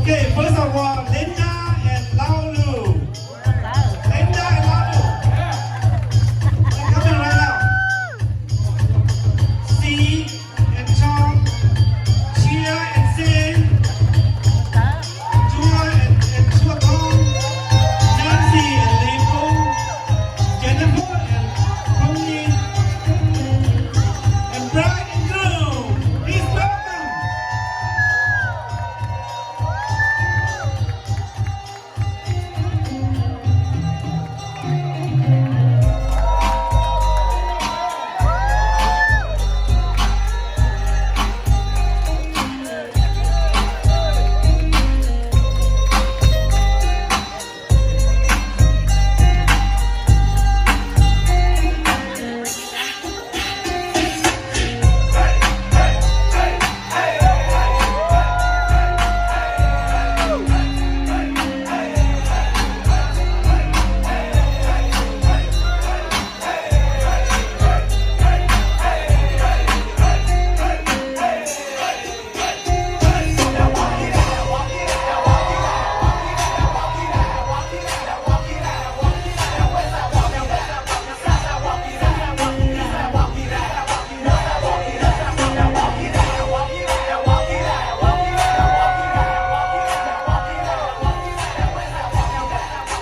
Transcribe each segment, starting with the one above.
Okay, first of all, Linda and Laulu. Linda and Laulu. They're coming right now. C and Tom, Chia and Sin, Chua and Chua Tong, Nancy and Lê Phong, Jennifer and Tony, and bride and groom. Please welcome.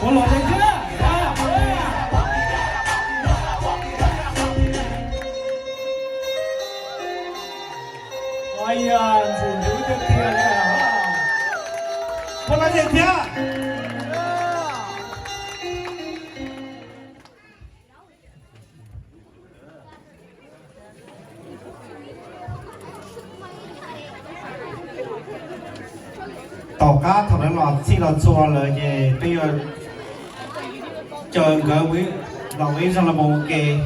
Ủa lộn lên chưa? Ôi à, phụ nữ trên kia này hả? Một lần nữa nhé. Tàu cá thằng đó lọt xin lọt xua là về bây giờ chờ gỡ với lòng ấy rằng là một kề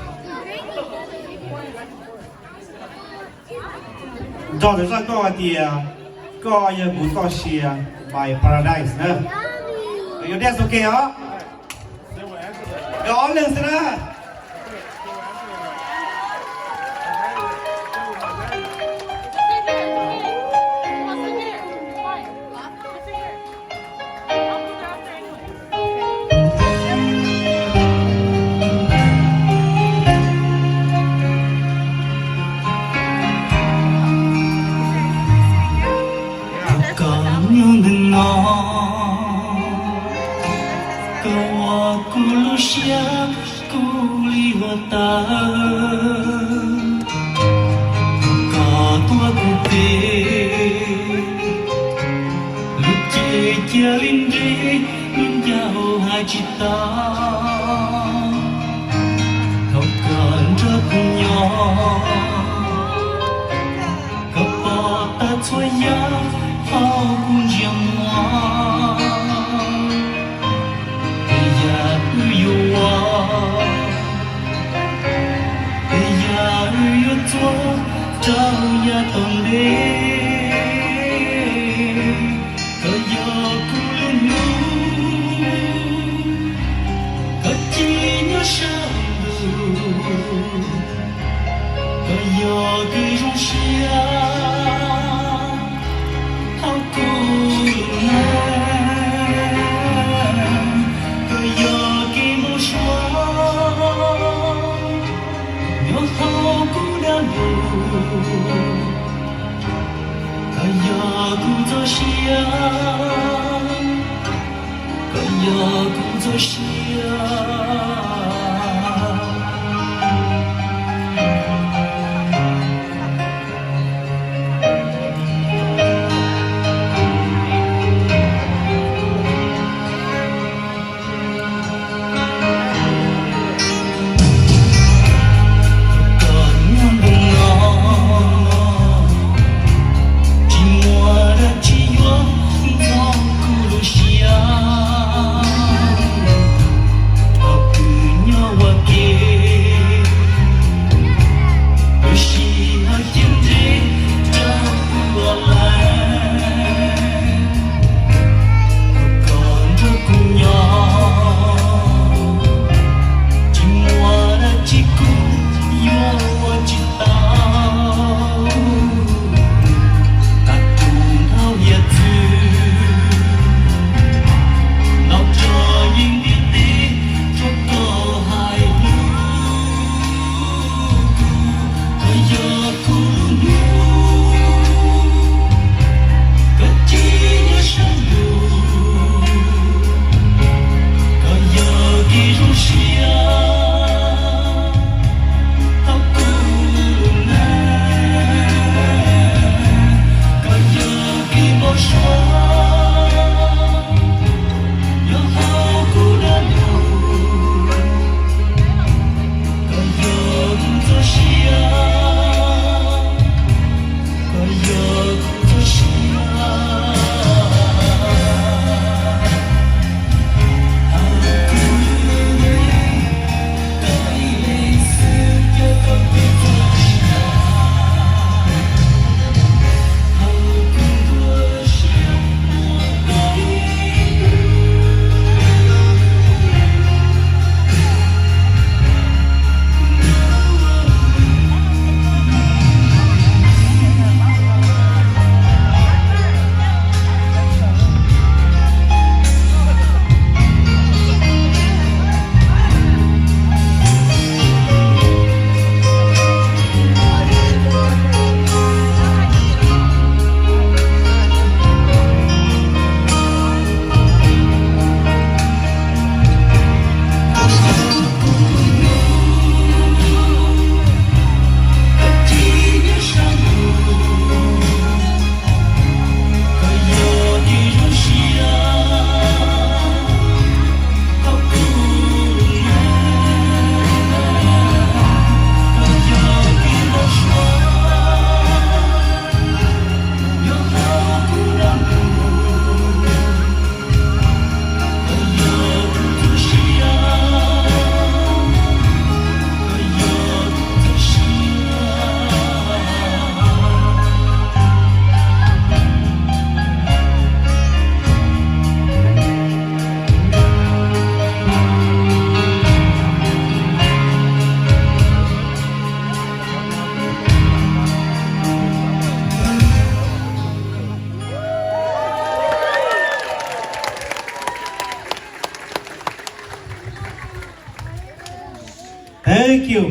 cho tới ra có giờ bún có xìa by Paradise nữa rồi that's okay hả? Đó lên xem nào. Manusia kuliwatan Katua kupe Luce jalinde Menjauh hajita Kau kan terpunya Kepata cuaya Kau pun jangan trao ya tonde kaya kulunu katinya shambu kaya gerusia aku kaya kemoshwa yo aku dan kaya ku tersiang kaya ku tersiang Aku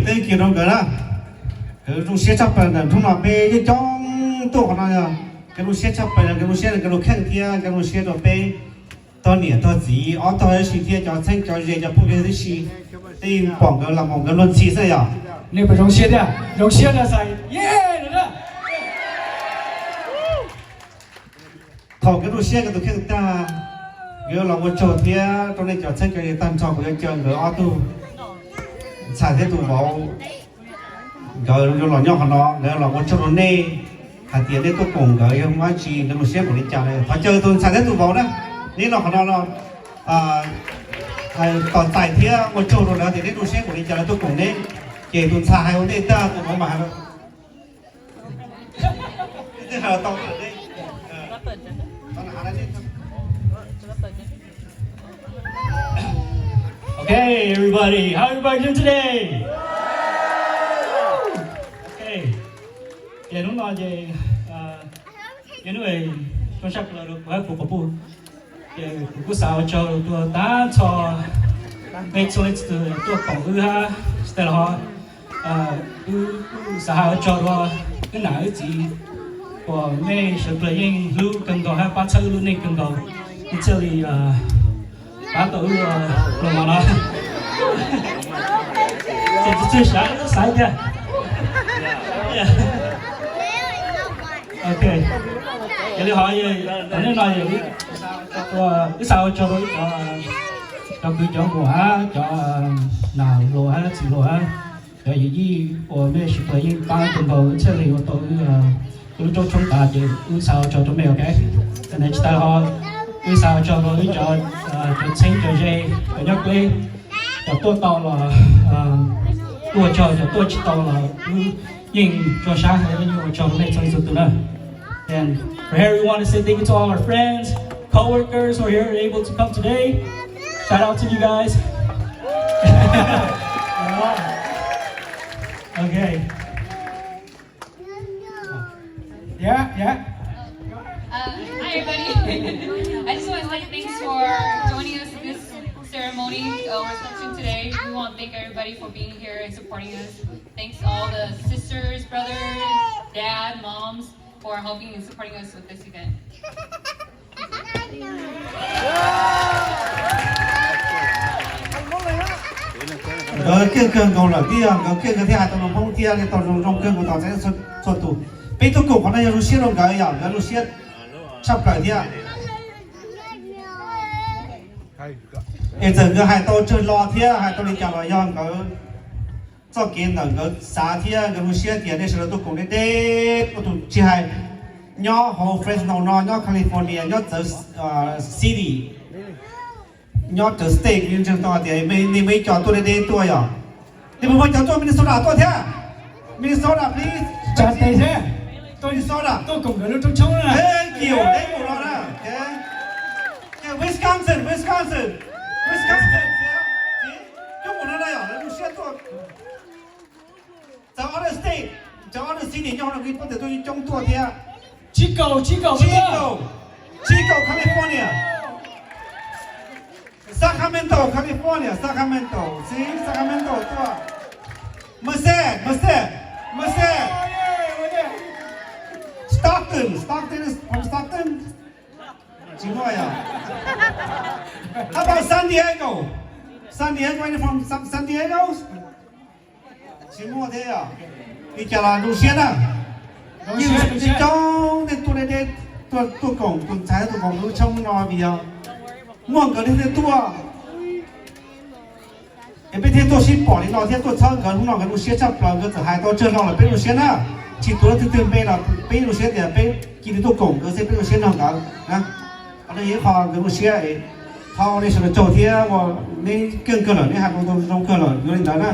thank you đâu cái đó cái lúc xe chấp là chúng nó bé cái trong tổ của nó nha cái lúc xe chấp là cái lúc xe là cái lúc khen kia cái lúc xe đó bé tao nhỉ tao gì ở tao ấy xí kia cho thanh cho gì cho phụ cái gì thì quảng cáo làm quảng cáo luôn xí sao vậy 你不用写的，用写的噻，耶，对的。 thầu cái lúc xe cái lúc khen ta nhớ là một chỗ thì tôi này cho thanh cái tan cho cái chơi người auto xài thế tụ vào rồi nó nhỏ nó rồi là một chỗ nó nè hạt tiền đấy tôi cùng cái mai chi nó một xe của đi chợ này phải chơi tôi xài thế tụ vào đó nếu là nó còn tài thì một chỗ rồi đó thì đấy tôi xe của đi chợ tôi cùng đấy kể tôi xài hôm nay ta tôi có mà đâu thế là tao ở đây Okay, everybody, how everybody doing today? Okay, yeah, đúng rồi, vậy, cái người con sắp là được với phụ phụ, yeah, phụ sao cho tôi ta cho mấy số ít tôi còn ư ha, sau đó, sao cho tôi cái nào gì, của mấy sự playing lưu cần gọi hay bắt chơi lưu này cần gọi, cái chơi thì bắt đầu rồi mà nó chỉ sai kìa ok cái điều hỏi gì anh ấy nói gì cái sao cho đối cho cứ cho của cho nào lúa chỉ lúa cho gì của mấy sự tự nhiên ba tuần đầu chơi thì tôi cho chúng ta thì sao cho chúng mình ok cho nên chúng ta họ sao cho đối cho chính cho dây cho nhóc lên cho tôi tao là tôi cho tôi chỉ tao là nhưng cho sáng hay như cho này trong sự tự nữa. And for here we want to say thank you to all our friends, co-workers who are here able to come today. Shout out to you guys. Okay. Yeah. Hi everybody. I just want to say thanks for joining us in this ceremony reception today. We want to thank everybody for being here and supporting us. Thanks to all the sisters, brothers, dad, moms for helping and supporting us with this event. cái cầu là tia cái thứ hai tao không tia thì tao trong cái của tao sẽ xuất tụ bây tôi cổ con này nó xiết cái gì cái nó xiết sắp lại tia bây giờ cái hai tao chơi lo tia hai tao đi chợ lo yon cái cho kiến là cái xả tia cái nó xiết tia này sẽ tôi cổ này đấy tôi chỉ hai nhỏ hồ Fresno nhỏ California nhỏ từ city nhỏ từ state như chúng ta thì mấy cho tôi đây tôi à thì mình cho tôi Minnesota tôi thế Minnesota please Chặt tay thế. tôi Minnesota Tôi cùng cái lúc trong này. thế kiểu đấy của nó đó cái Wisconsin chúng của nó đây à nó sẽ tôi cháu other state cháu other city nhau là cái vấn đề tôi trong tôi thế Chico. California Sacramento, California, Sacramento, see, Sacramento, tua. Merced. Stockton is from Stockton. Chimoya. How about San Diego? San Diego, are you from San Diego? Chimo there. Ikala Luciana. You don't need to let tôi cổng tôi trái tôi vòng trong nó bây giờ muộn cái đến tua em biết thế tôi xin bỏ đi nó thế tôi sang cái lúc nào cái lúc xe chấp là cái hai tôi chơi nó là bên lúc xe na chỉ tôi từ bên là bên lúc xe thì bên kia tôi cổng cái xe bên lúc xe nào cả nè ở đây họ cái lúc xe ấy họ đây sẽ trâu thế mà nên cơn cơn ở đây hai tôi trong cơn ở cái đó nè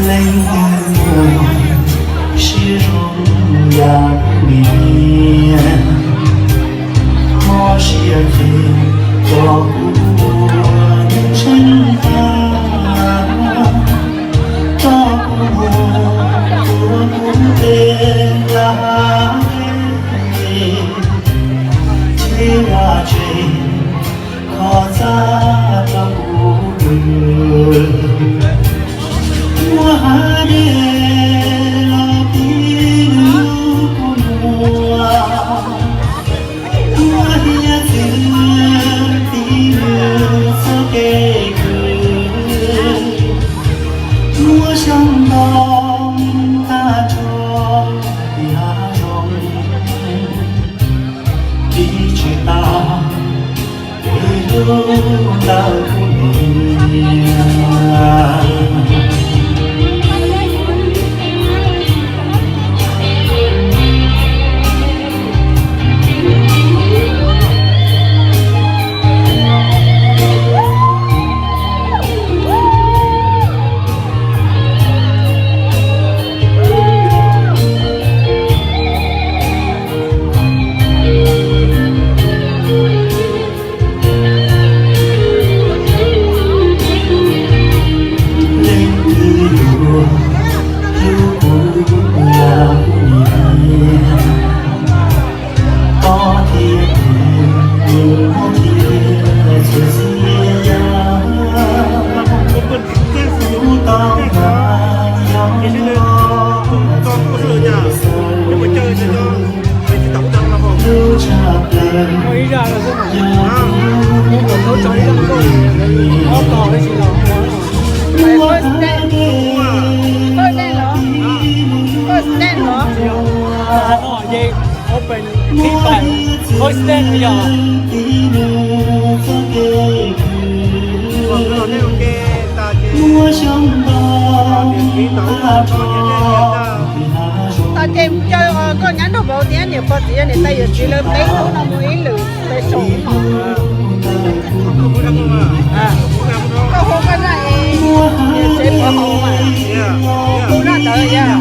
泪目是荣耀面，我是天多过承担，多过的来，天涯追，可咋着不？我还得老比路过我也只比路走给我想到大潮呀容一直到一路到你ta tìm chơi có nhắn đồ bảo tiền nhiều có tiền để tay chỉ lên mấy đâu nó mới lử tay sống có hôm cái này sẽ có hậu mà cô đã tới nha